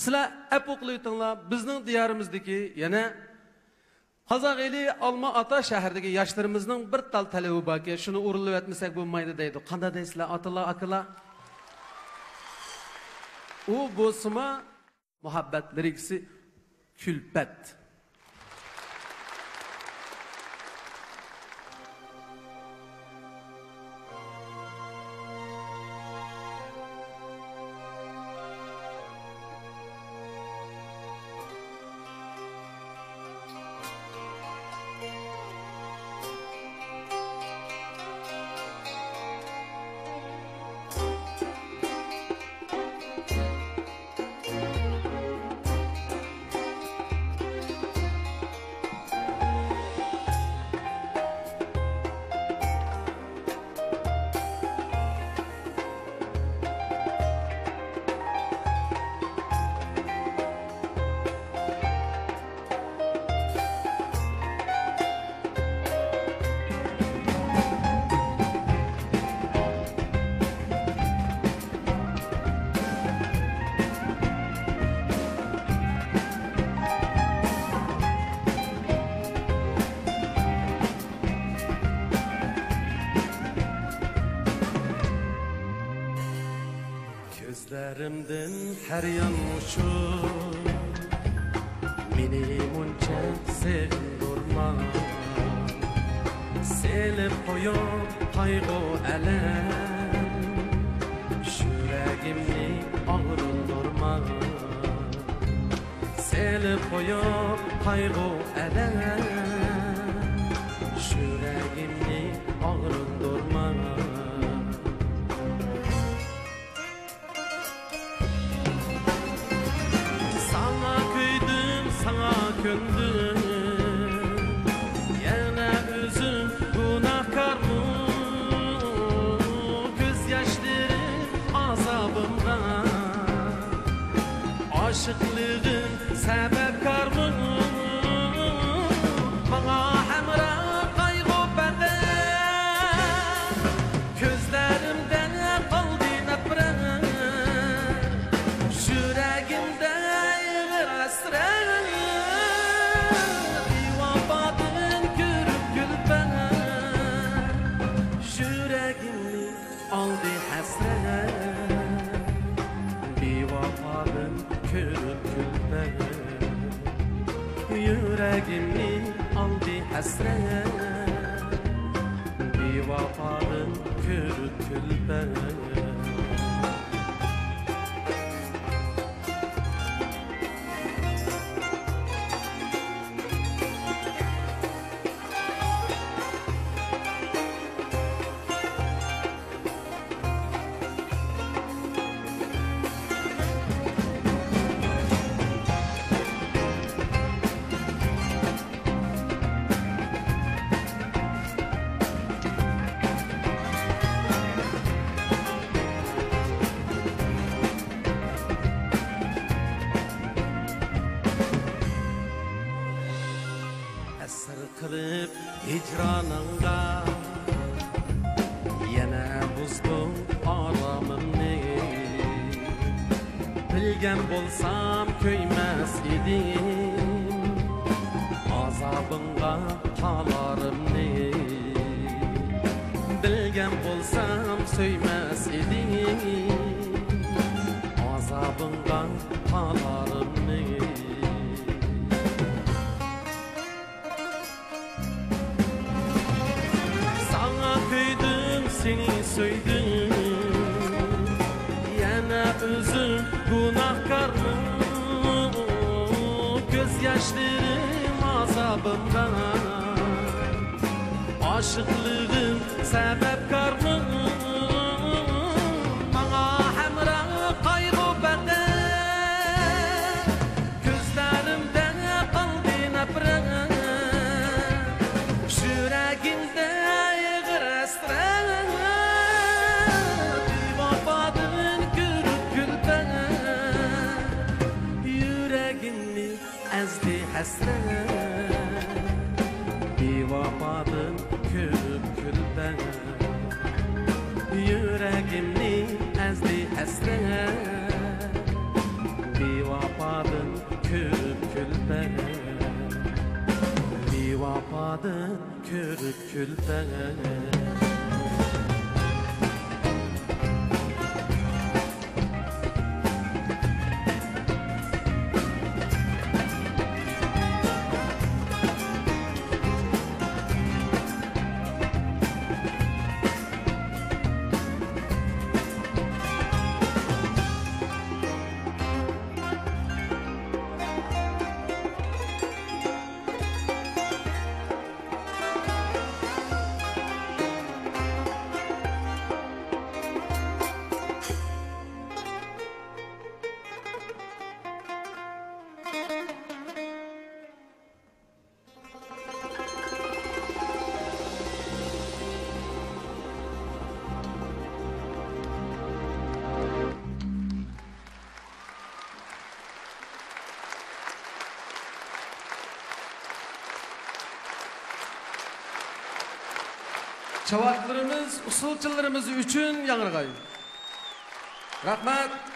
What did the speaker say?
Sizlar apoqlaytinglar, bizning diyorimizdagi yana Qozoq eli Olma-Ota shahridagi yoshlarimizning bir tal talabi borki, shuni o'rinlab etmasak bo'lmaydi deydi. Qanday deysizlar, otalar, akalar? U bo'lsa muhabbat lirikasi Külpet. Gözlerimden her yan uçur, meni muncha sevdurma, selip koyup kaygı elem, yüreğimni ağrındırma, selip koyup kaygı elem, yüreğimni ağrındırma. Köndüm, yana özüm günahkarım, gözyaşlarım azabımda, aşıklığın sebepkarım, bana hemrah kaygı bende, gözlerimden kaldı nefret, yüreğimde yığır hasret. Aldı hasret, bir vafadın körüp külpen. Yüreğimni aldı hasret, bir vafadın körüp külpen. Kılıp hicranında yana buzdu aramımni, bilgen bolsam köymez idim, azabınga kalarımni, bilgen bolsam söymez idim, azabınga kalarımni. Seni söyledim, yana özüm günahkarım, gözyaşlarım azabımda, aşıklığım sebepkarım, bana hemrah kaygı bende, gözlerimden kaldı nefret, yüreğimde yığır hasret. Hasret, bir vafadın körüp külpen. Yüreğimni ezdi hasret, bir vafadın körüp külpe Bevafadan körüp külpe Çavaklarımız, usulçularımız üçün yanırgay. Rahmet.